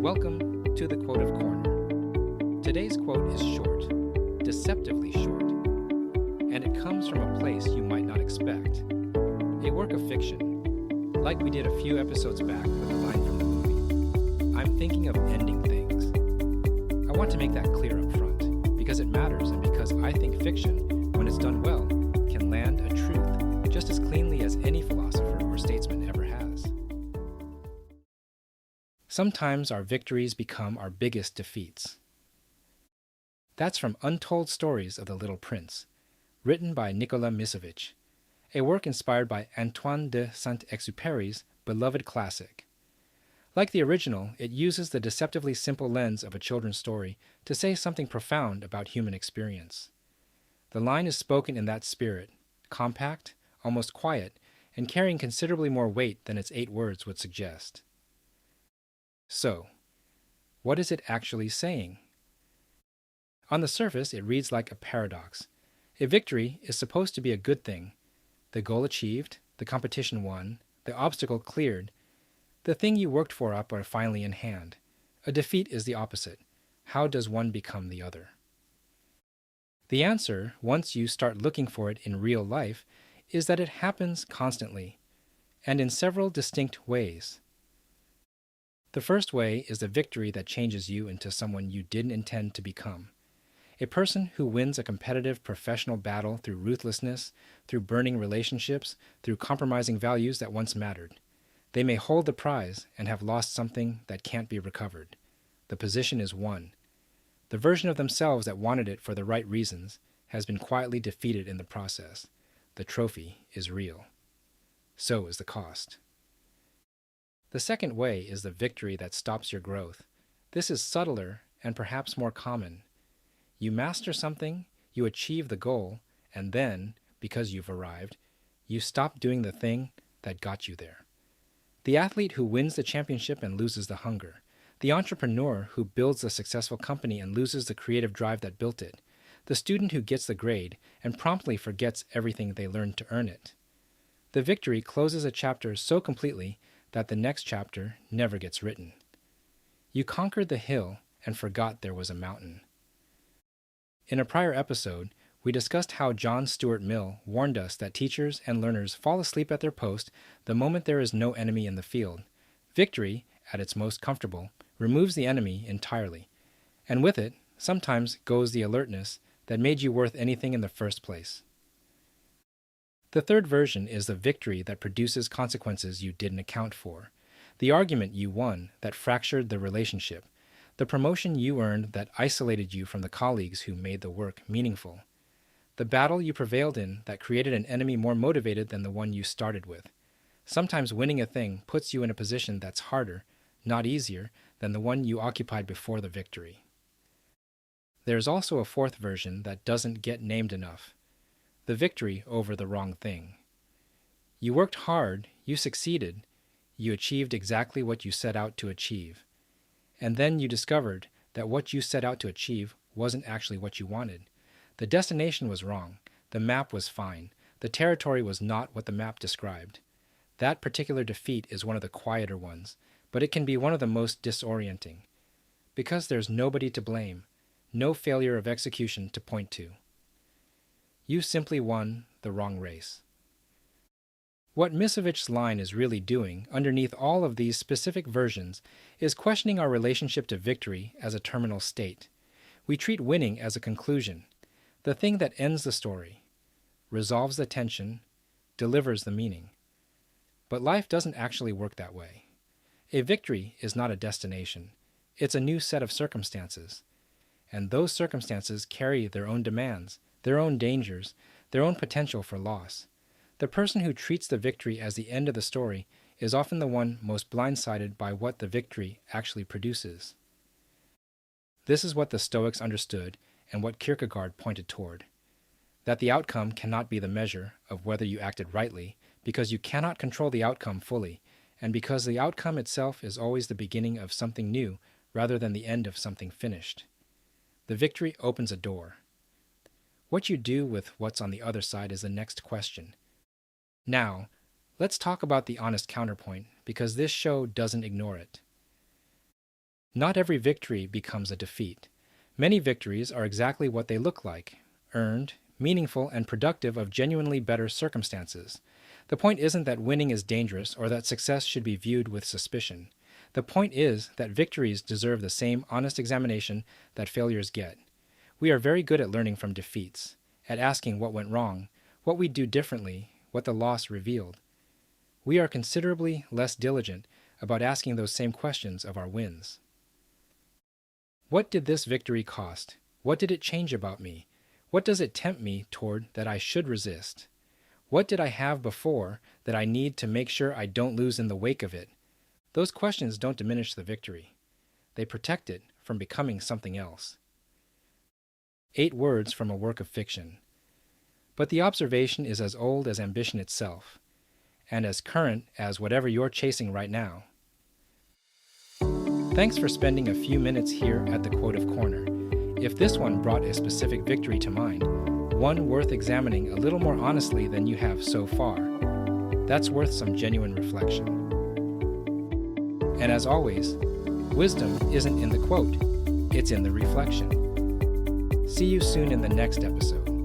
Welcome to the Quote of Corner. Today's quote is short, deceptively short, and it comes from a place you might not expect. A work of fiction, like we did a few episodes back with the line from the movie. I'm thinking of ending things. I want to make that clear up front, because it matters and because I think fiction, when it's done well, can land a truth just as cleanly as any philosopher or statesman ever has. Sometimes our victories become our biggest defeats. That's from Untold Stories of the Little Prince, written by Nikola Misovic, a work inspired by Antoine de Saint-Exupéry's beloved classic. Like the original, it uses the deceptively simple lens of a children's story to say something profound about human experience. The line is spoken in that spirit, compact, almost quiet, and carrying considerably more weight than its 8 words would suggest. So, what is it actually saying? On the surface, it reads like a paradox. A victory is supposed to be a good thing. The goal achieved, the competition won, the obstacle cleared. The thing you worked for up are finally in hand. A defeat is the opposite. How does one become the other? The answer, once you start looking for it in real life, is that it happens constantly, and in several distinct ways. The first way is the victory that changes you into someone you didn't intend to become. A person who wins a competitive professional battle through ruthlessness, through burning relationships, through compromising values that once mattered. They may hold the prize and have lost something that can't be recovered. The position is won. The version of themselves that wanted it for the right reasons has been quietly defeated in the process. The trophy is real. So is the cost. The second way is the victory that stops your growth. This is subtler and perhaps more common. You master something, you achieve the goal, and then, because you've arrived, you stop doing the thing that got you there. The athlete who wins the championship and loses the hunger. The entrepreneur who builds a successful company and loses the creative drive that built it. The student who gets the grade and promptly forgets everything they learned to earn it. The victory closes a chapter so completely that the next chapter never gets written. You conquered the hill and forgot there was a mountain. In a prior episode, we discussed how John Stuart Mill warned us that teachers and learners fall asleep at their post the moment there is no enemy in the field. Victory, at its most comfortable, removes the enemy entirely, and with it, sometimes goes the alertness that made you worth anything in the first place. The third version is the victory that produces consequences you didn't account for, the argument you won that fractured the relationship, the promotion you earned that isolated you from the colleagues who made the work meaningful, the battle you prevailed in that created an enemy more motivated than the one you started with. Sometimes winning a thing puts you in a position that's harder, not easier, than the one you occupied before the victory. There's also a fourth version that doesn't get named enough. The victory over the wrong thing. You worked hard, you succeeded, you achieved exactly what you set out to achieve. And then you discovered that what you set out to achieve wasn't actually what you wanted. The destination was wrong, the map was fine, the territory was not what the map described. That particular defeat is one of the quieter ones, but it can be one of the most disorienting. Because there's nobody to blame, no failure of execution to point to. You simply won the wrong race. What Misovic's line is really doing, underneath all of these specific versions, is questioning our relationship to victory as a terminal state. We treat winning as a conclusion, the thing that ends the story, resolves the tension, delivers the meaning. But life doesn't actually work that way. A victory is not a destination. It's a new set of circumstances. And those circumstances carry their own demands, their own dangers, their own potential for loss. The person who treats the victory as the end of the story is often the one most blindsided by what the victory actually produces. This is what the Stoics understood and what Kierkegaard pointed toward, that the outcome cannot be the measure of whether you acted rightly, because you cannot control the outcome fully, and because the outcome itself is always the beginning of something new rather than the end of something finished. The victory opens a door. What you do with what's on the other side is the next question. Now, let's talk about the honest counterpoint, because this show doesn't ignore it. Not every victory becomes a defeat. Many victories are exactly what they look like: earned, meaningful, and productive of genuinely better circumstances. The point isn't that winning is dangerous or that success should be viewed with suspicion. The point is that victories deserve the same honest examination that failures get. We are very good at learning from defeats, at asking what went wrong, what we'd do differently, what the loss revealed. We are considerably less diligent about asking those same questions of our wins. What did this victory cost? What did it change about me? What does it tempt me toward that I should resist? What did I have before that I need to make sure I don't lose in the wake of it? Those questions don't diminish the victory. They protect it from becoming something else. 8 words from a work of fiction. But the observation is as old as ambition itself, and as current as whatever you're chasing right now. Thanks for spending a few minutes here at the Quotive Corner. If this one brought a specific victory to mind, one worth examining a little more honestly than you have so far, that's worth some genuine reflection. And as always, wisdom isn't in the quote, it's in the reflection. See you soon in the next episode.